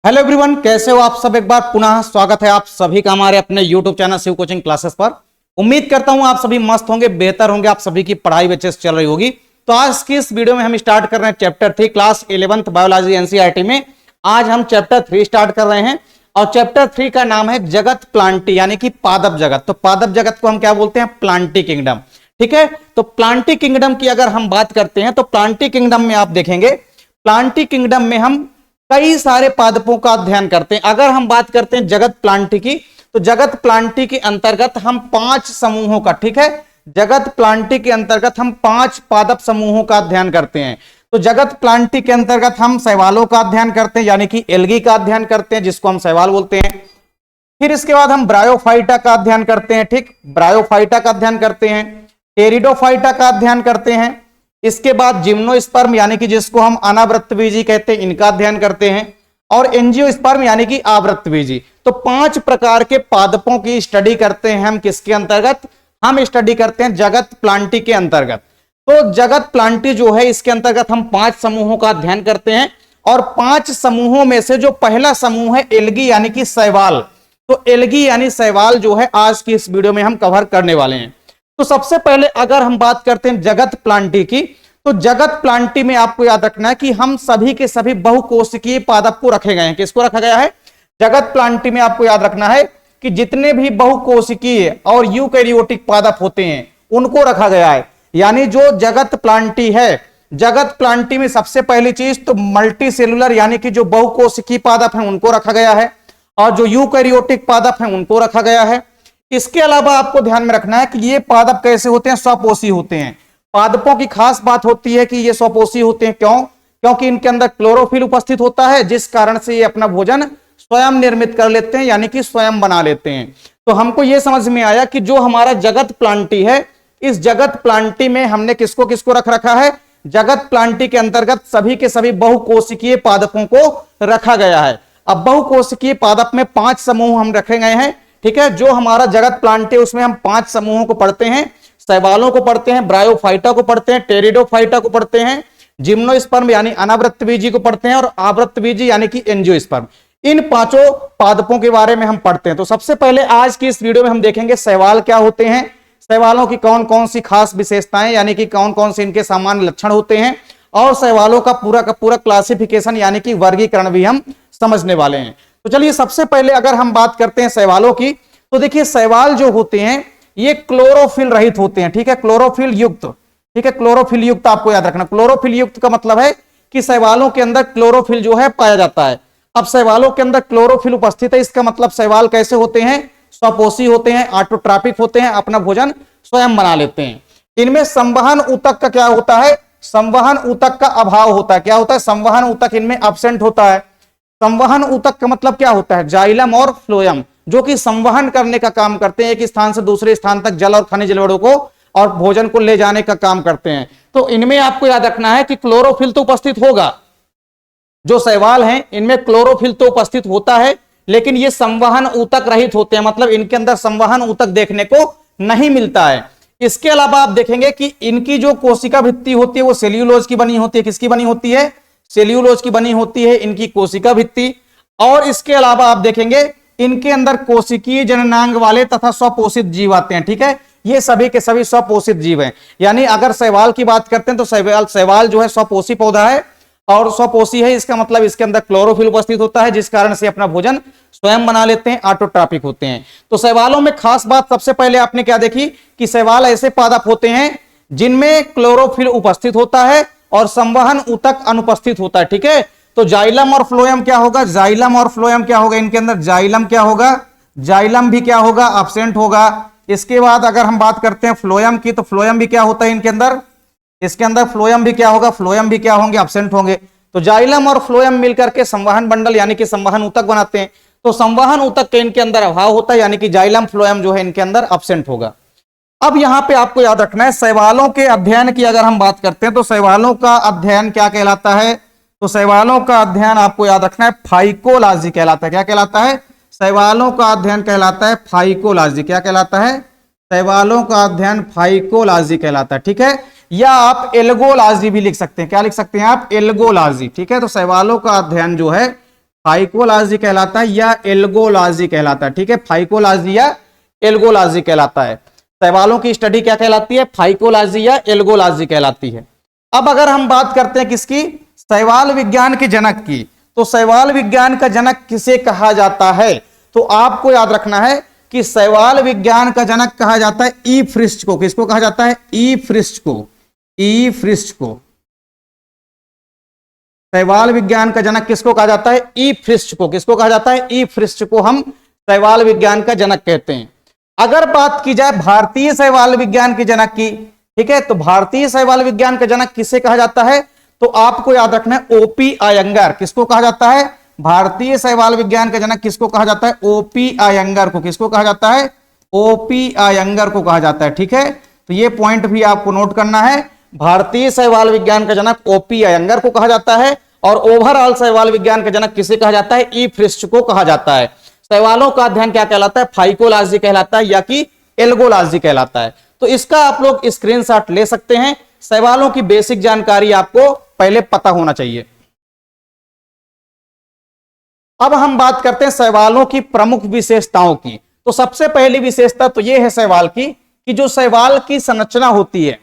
Hello everyone, कैसे हो आप सब। एक बार पुनः स्वागत है आप सभी का हमारे अपने YouTube channel Shiv coaching classes पर। उम्मीद करता हूं आप सभी मस्त होंगे, बेहतर होंगे, आप सभी की पढ़ाई अच्छे से चल रही होगी। तो आज की इस वीडियो में हम स्टार्ट कर रहे हैं chapter 3 class 11th biology NCERT में। आज हम चैप्टर 3 स्टार्ट कर रहे हैं और चैप्टर 3 का नाम है जगत प्लांटी यानी कि पादप जगत। तो पादप जगत को हम क्या बोलते हैं? Plantae kingdom. ठीक है, तो प्लांटी किंगडम की अगर हम बात करते हैं तो प्लांटी किंगडम में आप देखेंगे, प्लांटी किंगडम में हम कई सारे पादपों का अध्ययन करते हैं। अगर हम बात करते हैं जगत प्लांटी की, तो जगत प्लांटी के अंतर्गत हम 5 समूहों का, ठीक है, जगत प्लांटी के अंतर्गत हम 5 पादप समूहों का अध्ययन करते हैं। तो जगत प्लांटी के अंतर्गत हम शैवालों का अध्ययन करते हैं यानी कि एल्गी का अध्ययन करते हैं जिसको हम शैवाल बोलते हैं। फिर इसके बाद हम ब्रायोफाइटा का अध्ययन करते हैं, ठीक, ब्रायोफाइटा का अध्ययन करते हैं। टेरिडोफाइटा का अध्ययन करते हैं। इसके बाद जिम्नोस्पर्म यानी कि जिसको हम अनावृत्तबीजी कहते हैं, इनका अध्ययन करते हैं। और एंजियोस्पर्म यानी कि आवृत्तबीजी। तो 5 प्रकार के पादपों की स्टडी करते हैं हम। किसके अंतर्गत? हम स्टडी करते हैं जगत प्लांटी के अंतर्गत। तो जगत प्लांटी जो है इसके अंतर्गत हम 5 समूहों का अध्ययन करते हैं और 5 समूहों में से जो पहला समूह है एल्गी यानी कि शैवाल, तो एल्गी यानी शैवाल जो है आज की इस वीडियो में हम कवर करने वाले हैं। तो सबसे पहले अगर हम बात करते हैं जगत प्लांटी की, तो जगत प्लांटी में आपको याद रखना है कि हम सभी के सभी बहुकोशिकीय पादप को रखे गए हैं। किसको रखा गया है? जगत प्लांटी में आपको याद रखना है कि जितने भी बहुकोशिकीय और यूकैरियोटिक पादप होते हैं उनको रखा गया है। यानी जो जगत प्लांटी है, जगत प्लांटी में सबसे पहली चीज तो मल्टी सेलुलर यानी कि जो बहुकोशिकीय पादप हैं उनको रखा गया है और जो यूकैरियोटिक पादप हैं उनको रखा गया है। इसके अलावा आपको ध्यान में रखना है कि ये पादप कैसे होते हैं? स्वपोषी होते हैं। पादपों की खास बात होती है कि ये स्वपोषी होते हैं। क्यों? क्योंकि इनके अंदर क्लोरोफिल उपस्थित होता है जिस कारण से ये अपना भोजन स्वयं निर्मित कर लेते हैं यानी कि स्वयं बना लेते हैं। तो हमको ये समझ में आया कि जो हमारा जगत प्लांटी है, इस जगत प्लांटी में हमने किसको किसको रख रखा है? जगत प्लांटी के अंतर्गत सभी के सभी बहुकोशिकीय पादपों को रखा गया है। अब बहुकोशिकीय पादप में 5 समूह हम रखे गए हैं। ठीक है, जो हमारा जगत प्लांटी उसमें हम 5 समूहों को पढ़ते हैं। शैवालों को पढ़ते हैं, ब्रायोफाइटा को पढ़ते हैं, टेरिडोफाइटा को पढ़ते हैं, जिम्नोस्पर्म यानी अनावृत्तबीजी को पढ़ते हैं और आवृत्तबीजी यानी कि एंजियोस्पर्म। इन 5 पादपों के बारे में हम पढ़ते हैं। तो सबसे पहले आज की इस वीडियो में हम देखेंगे शैवाल क्या होते हैं, शैवालों की कौन कौन सी खास विशेषताएं यानी कि कौन कौन से इनके सामान्य लक्षण होते हैं और शैवालों का पूरा क्लासिफिकेशन यानी कि वर्गीकरण भी हम समझने वाले हैं। तो चलिए सबसे पहले अगर हम बात करते हैं शैवालों की, तो देखिए शैवाल जो होते हैं ये क्लोरोफिल रहित होते हैं। ठीक है, क्लोरोफिल युक्त। ठीक है, क्लोरोफिल युक्त आपको याद रखना। क्लोरोफिल युक्त का मतलब है कि शैवालों के अंदर क्लोरोफिल जो है पाया जाता है। अब शैवालों के अंदर क्लोरोफिल उपस्थित है, इसका मतलब शैवाल कैसे होते हैं? स्वपोषी होते हैं, ऑटोट्रॉपिक होते हैं, अपना भोजन स्वयं बना लेते हैं। इनमें संवहन ऊतक का क्या होता है? संवहन ऊतक का अभाव होता है। क्या होता है? संवहन ऊतक इनमें एब्सेंट होता है। संवहन ऊतक का मतलब क्या होता है? जाइलम और फ्लोएम, जो कि संवहन करने का काम करते हैं, एक स्थान से दूसरे स्थान तक जल और खनिज लवणों को और भोजन को ले जाने का काम करते हैं। तो इनमें आपको याद रखना है कि क्लोरोफिल तो उपस्थित होगा। जो शैवाल हैं इनमें क्लोरोफिल तो उपस्थित होता है, लेकिन ये संवहन ऊतक रहित होते हैं, मतलब इनके अंदर संवहन ऊतक देखने को नहीं मिलता है। इसके अलावा आप देखेंगे कि इनकी जो कोशिका भित्ति होती है वो सेल्यूलोज की बनी होती है। किसकी बनी होती है? सेल्यूलोज की बनी होती है इनकी कोशिका भित्ति। और इसके अलावा आप देखेंगे इनके अंदर कोशिकीय जननांग वाले तथा स्वपोषित जीव आते हैं। ठीक है, ये सभी के सभी स्वपोषित जीव हैं। यानी अगर शैवाल की बात करते हैं तो शैवाल जो है स्वपोषी पौधा है और स्वपोषी है, इसका मतलब इसके अंदर क्लोरोफिल उपस्थित होता है जिस कारण से अपना भोजन स्वयं बना लेते हैं, ऑटोट्रॉपिक होते हैं। तो शैवालों में खास बात सबसे पहले आपने क्या देखी कि शैवाल ऐसे पादप होते हैं जिनमें क्लोरोफिल उपस्थित होता है और संवहन ऊतक अनुपस्थित होता है। ठीक है, तो जाइलम और फ्लोएम क्या होगा? जाइलम और फ्लोएम क्या होगा? इनके अंदर जाइलम क्या होगा? जाइलम भी क्या होगा? एब्सेंट होगा। इसके बाद अगर हम बात करते हैं फ्लोएम की, तो फ्लोएम भी क्या होता है इनके अंदर? इसके अंदर फ्लोएम भी क्या होगा? फ्लोएम भी क्या होंगे? एब्सेंट होंगे। तो जाइलम और फ्लोएम मिलकर के संवहन बंडल यानी कि संवहन ऊतक बनाते हैं। तो संवहन ऊतक के इनके अंदर अभाव होता है यानी कि जाइलम फ्लोएम जो है इनके अंदर एब्सेंट होगा। अब यहां पे आपको याद रखना है शैवालों के अध्ययन की अगर हम बात करते हैं तो शैवालों का अध्ययन क्या कहलाता है? तो शैवालों का अध्ययन आपको याद रखना है फाइकोलॉजी कहलाता है। क्या कहलाता है? शैवालों का अध्ययन कहलाता है फाइकोलॉजी। क्या कहलाता है? शैवालों का अध्ययन फाइकोलॉजी कहलाता है। ठीक है, या आप एल्गोलॉजी भी लिख सकते हैं। क्या लिख सकते हैं आप? एल्गोलॉजी। ठीक है, तो शैवालों का अध्ययन जो है फाइकोलॉजी कहलाता है या एल्गोलॉजी कहलाता है। ठीक है, फाइकोलॉजी या एल्गोलॉजी कहलाता है। शैवालों की स्टडी क्या कहलाती है? फाइकोलॉजी या एल्गोलॉजी कहलाती है। अब अगर हम बात करते हैं किसकी, शैवाल विज्ञान के जनक की, तो शैवाल विज्ञान का जनक किसे कहा जाता है? तो आपको याद रखना है कि शैवाल विज्ञान का जनक कहा जाता है ई फ्रिस्ट को। किसको कहा जाता है? ई फ्रिस्ट को। ई फ्रिस्ट को शैवाल विज्ञान का जनक किसको कहा जाता है? ई फ्रिस्ट को। किसको कहा जाता है? ई फ्रिस्ट को हम शैवाल विज्ञान का जनक कहते हैं। अगर बात की जाए भारतीय शैवाल विज्ञान के जनक की, ठीक है, तो भारतीय शैवाल विज्ञान का जनक किसे कहा जाता है? तो आपको याद रखना है ओपी अयंगर। किसको कहा जाता है? भारतीय शैवाल विज्ञान का जनक किसको कहा जाता है? ओपी अयंगर को। किसको कहा जाता है? ओपी अयंगर को कहा जाता है। ठीक है, तो ये पॉइंट भी आपको नोट करना है। भारतीय शैवाल विज्ञान का जनक ओपी अयंगर को कहा जाता है और ओवरऑल शैवाल विज्ञान का जनक किसे कहा जाता है? ई फ्रिस्ट को कहा जाता है। शैवालों का अध्ययन क्या कहलाता है? फाइकोलॉजी कहलाता है या कि एल्गोलॉजी कहलाता है। तो इसका आप लोग स्क्रीनशॉट ले सकते हैं। शैवालों की बेसिक जानकारी आपको पहले पता होना चाहिए। अब हम बात करते हैं शैवालों की प्रमुख विशेषताओं की। तो सबसे पहली विशेषता तो यह है शैवाल की कि जो शैवाल की संरचना होती है,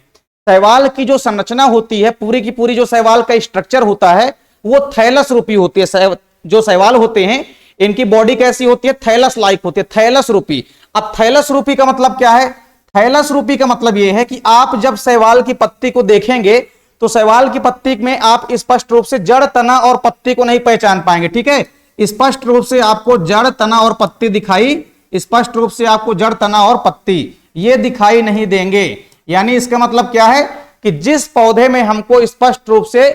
शैवाल की जो संरचना होती है, पूरी की पूरी जो शैवाल का स्ट्रक्चर होता है वो थैलस रूपी होती है। जो शैवाल होते हैं इनकी बॉडी कैसी होती है? थैलस लाइक होती है, थैलस रूपी। अब थैलस रूपी का मतलब क्या है? थैलस रूपी का मतलब यह है कि आप जब शैवाल की पत्ती को देखेंगे तो शैवाल की पत्ती में आप स्पष्ट रूप से जड़, तना और पत्ती को नहीं पहचान पाएंगे। ठीक है, स्पष्ट रूप से आपको जड़, तना और पत्ती दिखाई, स्पष्ट रूप से आपको जड़, तना और पत्ती ये दिखाई नहीं देंगे। यानी इसका मतलब क्या है कि जिस पौधे में हमको स्पष्ट रूप से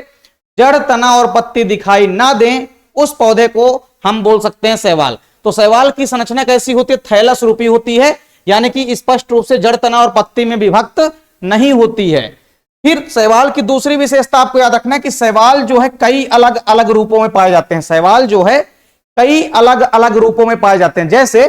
जड़, तना और पत्ती दिखाई ना दें उस पौधे को हम बोल सकते हैं शैवाल। तो शैवाल की संरचना कैसी होती है? थैलस रूपी होती है, यानी कि स्पष्ट रूप से जड़, तना और पत्ती में विभक्त नहीं होती है। फिर शैवाल की दूसरी विशेषता आपको याद रखना है कि शैवाल जो है कई अलग अलग रूपों में पाए जाते हैं। शैवाल जो है कई अलग अलग रूपों में पाए जाते हैं। जैसे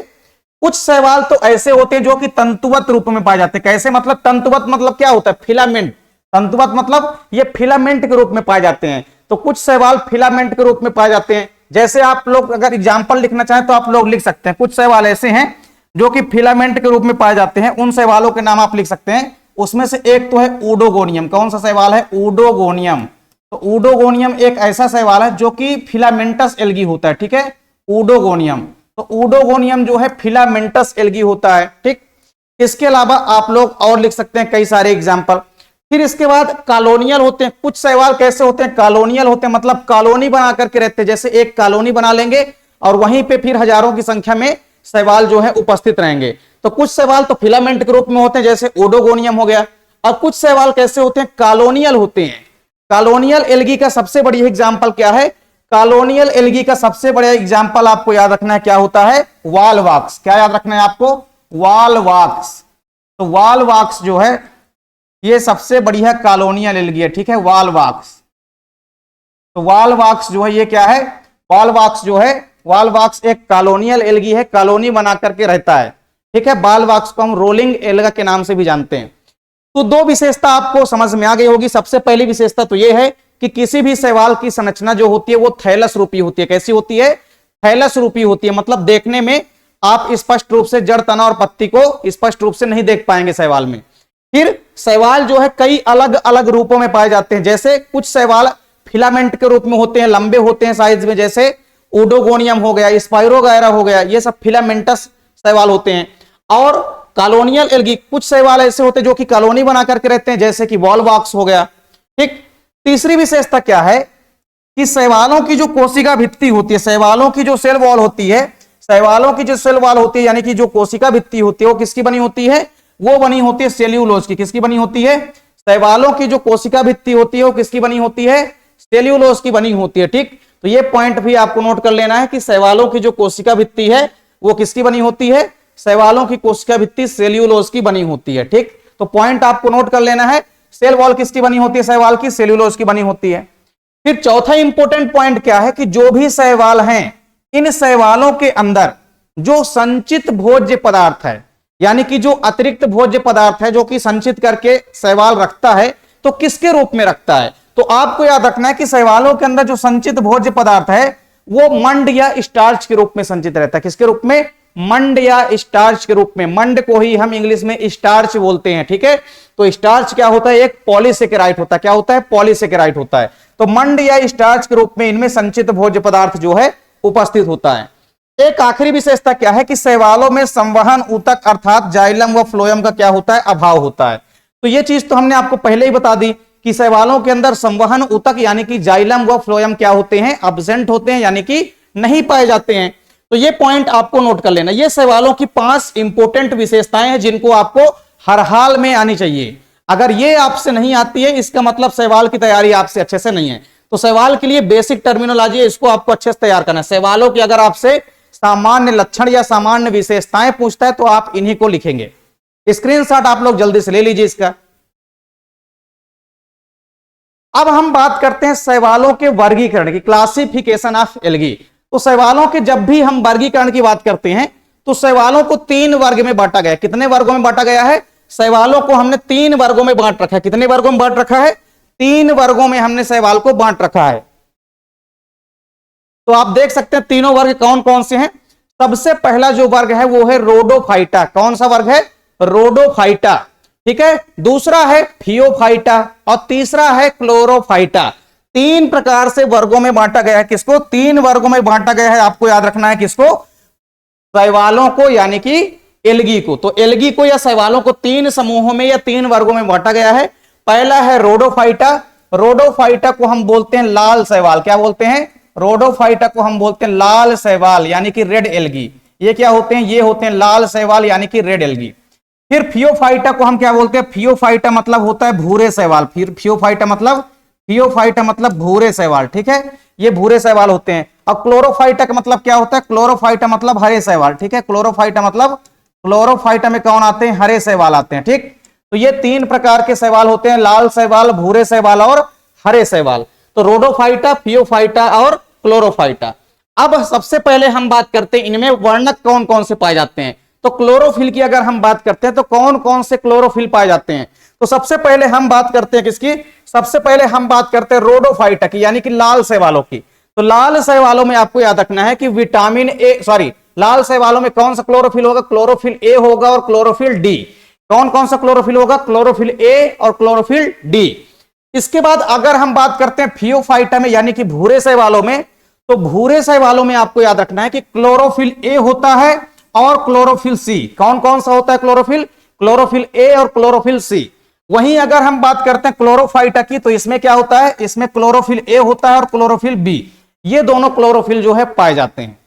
कुछ शैवाल तो ऐसे होते हैं जो कि तंतुवत रूप में पाए जाते हैं। कैसे मतलब? तंतुवत मतलब क्या होता है? फिलामेंट। तंतुवत मतलब ये फिलामेंट के रूप में पाए जाते हैं। तो कुछ शैवाल फिलामेंट के रूप में पाए जाते हैं। जैसे आप लोग अगर एग्जाम्पल लिखना चाहें तो आप लोग लिख सकते हैं, कुछ शैवाल ऐसे हैं जो कि फिलामेंट के रूप में पाए जाते हैं। उन शैवालों के नाम आप लिख सकते हैं। उसमें से एक तो है ऊडोगोनियम। कौन सा शैवाल है? ऊडोगोनियम। तो ऊडोगोनियम एक ऐसा शैवाल है जो कि फिलामेंटस एल्गी होता है। ठीक है, ऊडोगोनियम। तो ऊडोगोनियम जो है फिलामेंटस एल्गी होता है। ठीक, इसके अलावा आप लोग और लिख सकते हैं कई सारे एग्जाम्पल। फिर इसके बाद कॉलोनियल होते हैं। कुछ शैवाल कैसे होते हैं? कॉलोनियल होते हैं, मतलब कॉलोनी बना करके रहते हैं। जैसे एक कॉलोनी बना लेंगे और वहीं पे फिर हजारों की संख्या में शैवाल जो है उपस्थित रहेंगे। तो कुछ शैवाल तो फिलामेंट के रूप में होते हैं, जैसे ओडोगोनियम हो गया। और कुछ शैवाल कैसे होते हैं? कॉलोनियल होते हैं। कॉलोनियल एल्गी का सबसे बड़ी एग्जाम्पल क्या है? कॉलोनियल एल्गी का सबसे बड़ा एग्जाम्पल आपको याद रखना है क्या होता है? वॉलवॉक्स। क्या याद रखना है आपको? वॉलवॉक्स। तो वॉलवॉक्स जो है ये सबसे बढ़िया कॉलोनियल एल्गी है। ठीक है, वॉलवॉक्स। तो वॉलवॉक्स जो है ये क्या है? वॉलवॉक्स जो है, वॉलवॉक्स एक कॉलोनियल एल्गी है, कॉलोनी बना करके रहता है। ठीक है, वॉलवॉक्स को हम रोलिंग एल्गा के नाम से भी जानते हैं। तो दो विशेषता आपको समझ में आ गई होगी। सबसे पहली विशेषता तो ये है कि किसी भी शैवाल की संरचना जो होती है वो थैलस रूपी होती है। कैसी होती है? थैलस रूपी होती है, मतलब देखने में आप स्पष्ट रूप से जड़, तना और पत्ती को स्पष्ट रूप से नहीं देख पाएंगे शैवाल में। फिर शैवाल जो है कई अलग अलग रूपों में पाए जाते हैं। जैसे कुछ शैवाल फिलामेंट के रूप में होते हैं, लंबे होते हैं साइज में, जैसे ओडोगोनियम हो गया, स्पाइरोगायरा हो गया, ये सब फिलामेंटस शैवाल होते हैं। और कॉलोनियल एल्गी, कुछ शैवाल ऐसे होते हैं जो कि कॉलोनी बना करके रहते हैं, जैसे कि वॉलवॉक्स हो गया। ठीक, तीसरी विशेषता क्या है कि शैवालों की जो कोशिका भित्ति होती है, शैवालों की जो सेल वॉल होती है, शैवालों की जो सेल वॉल होती है यानी कि जो कोशिका भित्ति होती है वो किसकी बनी होती है? वो बनी होती है सेल्यूलोज की। किसकी बनी होती है? शैवालों की जो कोशिका भित्ति होती है वो किसकी बनी होती है? सेल्यूलोज की बनी होती है। ठीक, तो ये पॉइंट भी आपको नोट कर लेना है कि शैवालों की जो कोशिका भित्ति है वो किसकी बनी होती है? शैवालों की कोशिका भित्ति सेल्यूलोज की बनी होती है। ठीक, तो पॉइंट आपको नोट कर लेना है, सेल वॉल किसकी बनी होती है? शैवाल की, सेल्यूलोज की बनी होती है। फिर चौथा इंपॉर्टेंट पॉइंट क्या है कि जो भी शैवाल हैं, इन शैवालों के अंदर जो संचित भोज्य पदार्थ है, यानी कि जो अतिरिक्त भोज्य पदार्थ है जो कि संचित करके शैवाल रखता है, तो किसके रूप में रखता है? तो आपको याद रखना है कि शैवालों के अंदर जो संचित भोज्य पदार्थ है वो मंड या स्टार्च के रूप में संचित रहता है। किसके रूप में? मंड या स्टार्च के रूप में। मंड को ही हम इंग्लिश में स्टार्च बोलते हैं, ठीक है। तो स्टार्च क्या होता है? एक पॉलीसेकेराइड होता है। क्या होता है? पॉलीसेकेराइड होता है। तो मंड या स्टार्च के रूप में इनमें संचित भोज्य पदार्थ जो है उपस्थित होता है। एक आखिरी विशेषता क्या है कि शैवालों में संवहन ऊतक अर्थात जाइलम व फ्लोएम का क्या होता है? अभाव होता है। तो ये चीज तो हमने आपको पहले ही बता दी कि शैवालों के अंदर संवहन ऊतक यानी कि जाइलम व फ्लोएम क्या होते हैं? अब्सेंट होते हैं, यानी कि नहीं पाए जाते हैं। तो ये पॉइंट आपको नोट कर लेना। ये शैवालों की 5 इंपोर्टेंट विशेषताएं हैं जिनको आपको हर हाल में आनी चाहिए। अगर ये आपसे नहीं आती है इसका मतलब शैवाल की तैयारी आपसे अच्छे से नहीं है। तो शैवाल के लिए बेसिक टर्मिनोलॉजी इसको आपको अच्छे से तैयार करना है। शैवालों की अगर आपसे सामान्य लक्षण या सामान्य विशेषताएं पूछता है तो आप इन्हीं को लिखेंगे। स्क्रीनशॉट आप लोग जल्दी से ले लीजिए इसका। अब हम बात करते हैं शैवालों के वर्गीकरण की, क्लासिफिकेशन ऑफ एल्गी। तो शैवालों के जब भी हम वर्गीकरण की बात करते हैं तो शैवालों को 3 वर्ग में बांटा गया है। कितने वर्गों में बांटा गया है? शैवालों को हमने 3 वर्गों में बांट रखा है। कितने वर्गों में बांट रखा है? 3 वर्गों में हमने शैवाल को बांट रखा है। तो आप देख सकते हैं तीनों वर्ग कौन कौन से हैं। सबसे पहला जो वर्ग है वो है रोडोफाइटा। कौन सा वर्ग है? रोडोफाइटा, ठीक है। दूसरा है फियोफाइटा और तीसरा है क्लोरोफाइटा। 3 प्रकार से वर्गों में बांटा गया है। किसको? 3 वर्गों में बांटा गया है। आपको याद रखना है किसको? शैवालों को, यानी कि एल्गी को। तो एल्गी को या शैवालों को 3 समूहों में या 3 वर्गों में बांटा गया है। पहला है रोडोफाइटा। रोडोफाइटा को हम बोलते हैं लाल शैवाल। क्या बोलते हैं? रोडोफाइटा को हम बोलते हैं लाल शैवाल, यानी कि रेड एल्गी। ये क्या होते हैं? ये होते हैं लाल शैवाल, यानी कि रेड एल्गी। फिर फियोफाइटा को हम क्या बोलते हैं? फियोफाइटा मतलब होता है भूरे शैवाल। फिर फियोफाइटा मतलब भूरे शैवाल, ठीक है। ये भूरे शैवाल होते हैं। और क्लोरोफाइटा का मतलब क्या होता है? क्लोरोफाइटा मतलब हरे शैवाल, ठीक है। क्लोरोफाइटा में कौन आते हैं? हरे शैवाल आते हैं, ठीक। तो ये 3 प्रकार के शैवाल होते हैं, लाल शैवाल, भूरे शैवाल और हरे शैवाल। तो रोडोफाइटा, फियोफाइटा और क्लोरोफाइटा। अब सबसे पहले हम बात करते हैं इनमें वर्णक कौन कौन से पाए जाते हैं। तो क्लोरोफिल की अगर हम बात करते हैं तो कौन कौन से क्लोरोफिल पाए जाते हैं? तो सबसे पहले हम बात करते हैं किसकी? सबसे पहले हम बात करते हैं रोडोफाइटा की, यानी कि लाल शैवालों की। तो लाल शैवालों में आपको याद रखना है कि लाल शैवालों में कौन सा क्लोरोफिल होगा? क्लोरोफिल ए होगा और क्लोरोफिल डी। कौन कौन सा क्लोरोफिल होगा? क्लोरोफिल ए और क्लोरोफिल डी। इसके बाद अगर हम बात करते हैं फियोफाइटा में, यानी कि भूरे शैवालों में, तो भूरे शैवालों में आपको याद रखना है कि क्लोरोफिल ए होता है और क्लोरोफिल सी। कौन कौन सा होता है क्लोरोफिल? क्लोरोफिल ए और क्लोरोफिल सी। वहीं अगर हम बात करते हैं क्लोरोफाइटा की तो इसमें क्या होता है? इसमें क्लोरोफिल ए होता है और क्लोरोफिल बी। ये दोनों क्लोरोफिल जो है पाए जाते हैं।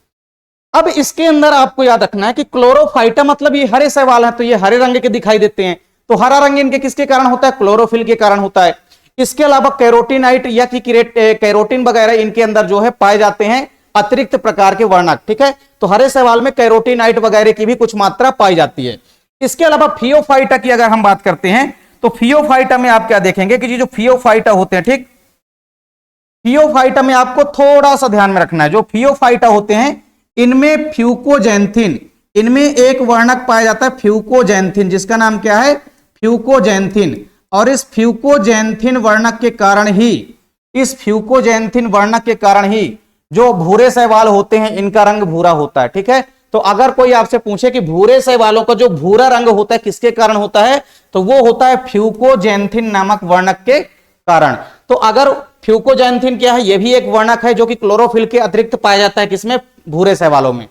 अब इसके अंदर आपको याद रखना है कि क्लोरोफाइटा मतलब ये हरे शैवाल हैं, तो ये हरे रंग के दिखाई देते हैं। तो हरा रंग इनके किसके कारण होता है? क्लोरोफिल के कारण होता है। इसके अलावा कैरोटीनाइट या कि कैरोटीन वगैरह इनके अंदर जो है पाए जाते हैं अतिरिक्त प्रकार के वर्णक, ठीक है। तो हरे शैवाल में कैरोटीनाइट वगैरह की भी कुछ मात्रा पाई जाती है। इसके अलावा फियोफाइटा की अगर हम बात करते हैं तो फियोफाइटा में आप क्या देखेंगे कि जो फियोफाइटा होते हैं, ठीक, फियोफाइटा में आपको थोड़ा सा ध्यान में रखना है। जो फियोफाइटा होते हैं इनमें फ्यूकोजैंथिन, इनमें एक वर्णक पाया जाता है फ्यूकोजैंथिन, जिसका नाम क्या है? फ्यूकोजैंथिन। और इस फ्यूकोजैंथिन वर्णक के कारण ही जो भूरे शैवाल होते हैं इनका रंग भूरा होता है, ठीक है। तो अगर कोई आपसे पूछे कि भूरे शैवालों का जो भूरा रंग होता है किसके कारण होता है, तो वो होता है फ्यूकोजैंथिन नामक वर्णक के कारण। तो अगर फ्यूकोजैंथिन क्या है? ये भी एक वर्णक है जो कि क्लोरोफिल के अतिरिक्त पाया जाता है किसमें? भूरे शैवालों में,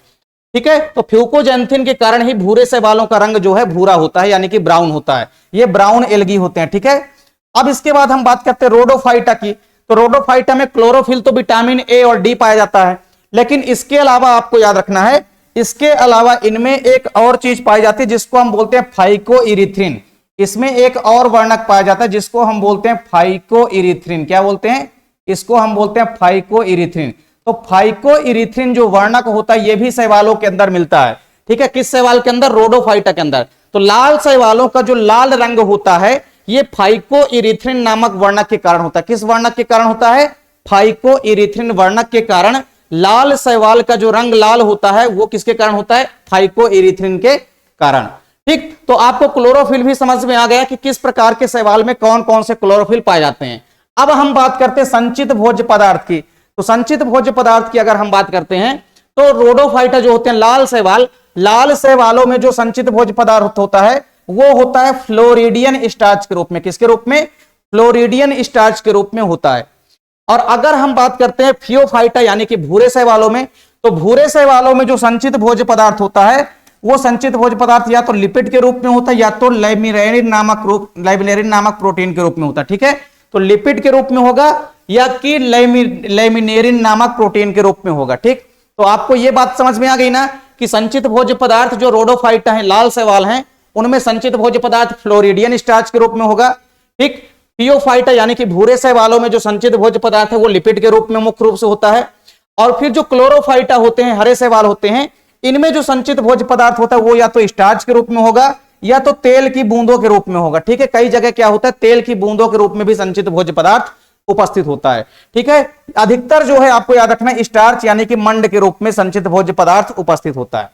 ठीक है। तो फ्यूकोजैंथिन के कारण ही भूरे शैवालों का रंग जो है भूरा होता है, यानी कि ब्राउन होता है। ये ब्राउन एल्गी होते हैं, ठीक है। अब इसके बाद हम बात करते हैं रोडोफाइटा की। तो रोडोफाइटा में क्लोरोफिल तो विटामिन ए और डी पाया जाता है, लेकिन इसके अलावा आपको याद रखना है, इसके अलावा इनमें एक और चीज पाई जाती है जिसको हम बोलते हैं फाइकोइरिथ्रिन। इसमें एक और वर्णक पाया जाता है जिसको हम बोलते हैं फाइकोइरिथ्रिन। क्या बोलते हैं? इसको हम बोलते हैं फाइकोइरिथ्रिन। तो फाइकोइरिथ्रिन जो वर्णक होता है ये भी शैवालों के अंदर मिलता है, ठीक है। किस शैवाल के अंदर? रोडोफाइटा के अंदर। तो लाल शैवालों का जो लाल रंग होता है ये फाइकोइरिथ्रिन नामक वर्णक के कारण होता है। किस वर्णक के कारण होता है? फाइकोइरिथ्रिन वर्णक के कारण लाल शैवाल का जो रंग लाल होता है वो किसके कारण होता है? फाइकोइरिथ्रिन के कारण, ठीक। तो आपको क्लोरोफिल भी समझ में आ गया कि किस प्रकार के शैवाल में कौन कौन से क्लोरोफिल पाए जाते हैं। अब हम बात करते हैं संचित भोज्य पदार्थ की। तो संचित भोज्य पदार्थ की अगर हम बात करते हैं तो रोडोफाइटा जो होते हैं लाल शैवालों में जो संचित भोज्य पदार्थ होता है वो होता है फ्लोरिडियन स्टार्च के रूप में। किसके रूप में? फ्लोरिडियन स्टार्च के रूप में होता है। और अगर हम बात करते हैं फियोफाइटा यानी कि भूरे शैवालों में, तो भूरे शैवालों में जो संचित भोज्य पदार्थ होता है वो संचित भोज्य पदार्थ या तो लिपिड के रूप में होता है या तो लैमिनेरिन नामक प्रोटीन के रूप में होता है। ठीक है, तो लिपिड के रूप में होगा या कि लैमिनेरिन नामक प्रोटीन के रूप में होगा। ठीक, तो आपको यह बात समझ में आ गई ना कि संचित भोज्य पदार्थ जो रोडोफाइटा है, लाल शैवाल हैं, उनमें संचित भोज्य पदार्थ फ्लोरिडियन स्टार्च के रूप में होगा। ठीक, फियोफाइटा यानी कि भूरे शैवालों में जो संचित भोज्य पदार्थ है वो लिपिड के रूप में मुख्य रूप से होता है। और फिर जो क्लोरोफाइटा होते हैं, हरे शैवाल होते हैं, इनमें जो संचित भोज्य पदार्थ होता है वो या तो स्टार्च के रूप में होगा या तो तेल की बूंदों के रूप में होगा। ठीक है, कई जगह क्या होता है, तेल की बूंदों के रूप में भी संचित भोज्य पदार्थ उपस्थित होता है। ठीक है, अधिकतर जो है आपको याद रखना है स्टार्च यानी कि मंड के रूप में संचित भोज्य पदार्थ उपस्थित होता है।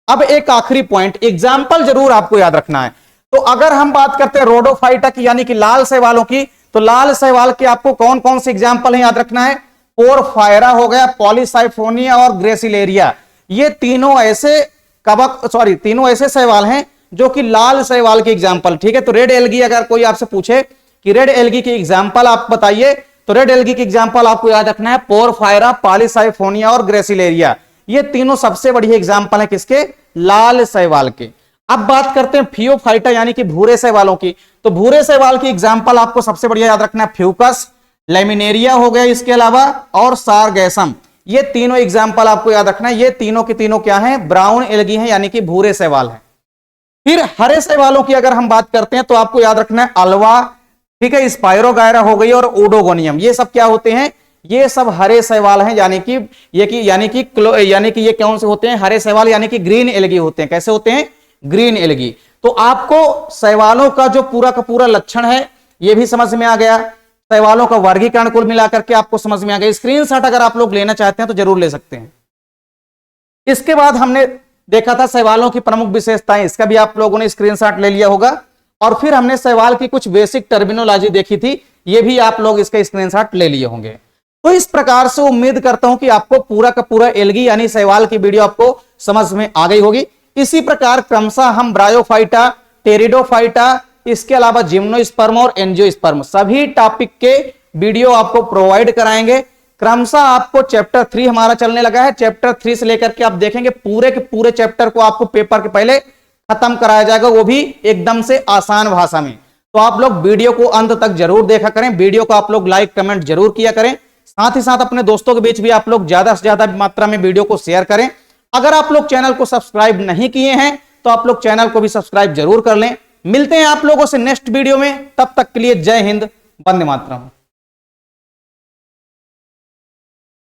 अब एक आखिरी पॉइंट, एग्जाम्पल जरूर आपको याद रखना है। तो अगर हम बात करते हैं रोडोफाइटा की यानी कि लाल शैवालों की, तो लाल शैवाल के आपको कौन कौन से एग्जाम्पल है याद रखना है? पोरफायरा हो गया, पॉलीसाइफोनिया और ग्रेसिलेरिया। ये तीनों ऐसे शैवाल हैं जो कि लाल शैवाल के एग्जाम्पल। ठीक है, तो रेड एल्गी अगर कोई आपसे पूछे कि रेड एल्गी की एग्जाम्पल आप बताइए, तो रेड एल्गी की एग्जाम्पल आपको याद रखना है पोरफायरा, पॉलीसाइफोनिया और ग्रेसिलेरिया। ये तीनों सबसे बढ़िया एग्जाम्पल है किसके? लाल शैवाल के। अब बात करते हैं फियोफाइटा यानी कि भूरे शैवालों की, तो भूरे शैवाल की एग्जाम्पल आपको सबसे बढ़िया याद रखना है फ्यूकस, लैमिनेरिया हो गया, इसके अलावा और सारगैसम। ये तीनों एग्जाम्पल आपको याद रखना है। ये तीनों के तीनों क्या हैं? ब्राउन एल्गी हैं यानी कि भूरे शैवाल हैं। फिर हरे शैवालों की अगर हम बात करते हैं तो आपको याद रखना है अल्वा, ठीक है, स्पाइरोगायरा हो गई और ओडोगोनियम। ये सब क्या होते हैं? ये सब हरे शैवाल हैं यानी कि ये कौन से होते हैं? हरे शैवाल यानी कि ग्रीन एल्गी होते हैं। कैसे होते हैं? Green algae. तो आपको शैवालों का जो पूरा का पूरा लक्षण है ये भी समझ में आ गया, शैवालों का वर्गीकरण कुल मिलाकर के आपको समझ में आ गया। स्क्रीनशॉट अगर आप लोग लेना चाहते हैं तो जरूर ले सकते हैं। इसके बाद हमने देखा था शैवालों की प्रमुख विशेषताएं, इसका भी आप लोगों ने स्क्रीनशॉट ले लिया होगा। और फिर हमने शैवाल की कुछ बेसिक टर्मिनोलॉजी देखी थी, ये भी आप लोग इसका स्क्रीनशॉट ले लिए होंगे। तो इस प्रकार से उम्मीद करता हूं कि आपको पूरा का पूरा एल्गी यानी शैवाल की वीडियो आपको समझ में आ गई होगी। इसी प्रकार क्रमशः हम ब्रायोफाइटा, टेरिडोफाइटा, इसके अलावा जिम्नोस्पर्म और एंजियोस्पर्म सभी टॉपिक के वीडियो आपको प्रोवाइड कराएंगे। क्रमशः आपको चैप्टर 3 हमारा चलने लगा है। चैप्टर 3 से लेकर के आप देखेंगे पूरे के पूरे चैप्टर को आपको पेपर के पहले खत्म कराया जाएगा, वो भी एकदम से आसान भाषा में। तो आप लोग वीडियो को अंत तक जरूर देखा करें। वीडियो को आप लोग लाइक कमेंट जरूर किया करें। साथ ही साथ अपने दोस्तों के बीच भी आप लोग ज्यादा से ज्यादा मात्रा में वीडियो को शेयर करें। अगर आप लोग चैनल को सब्सक्राइब नहीं किए हैं तो आप लोग चैनल को भी सब्सक्राइब जरूर कर लें। मिलते हैं आप लोगों से नेक्स्ट वीडियो में, तब तक के लिए जय हिंद, वंदे मातरम।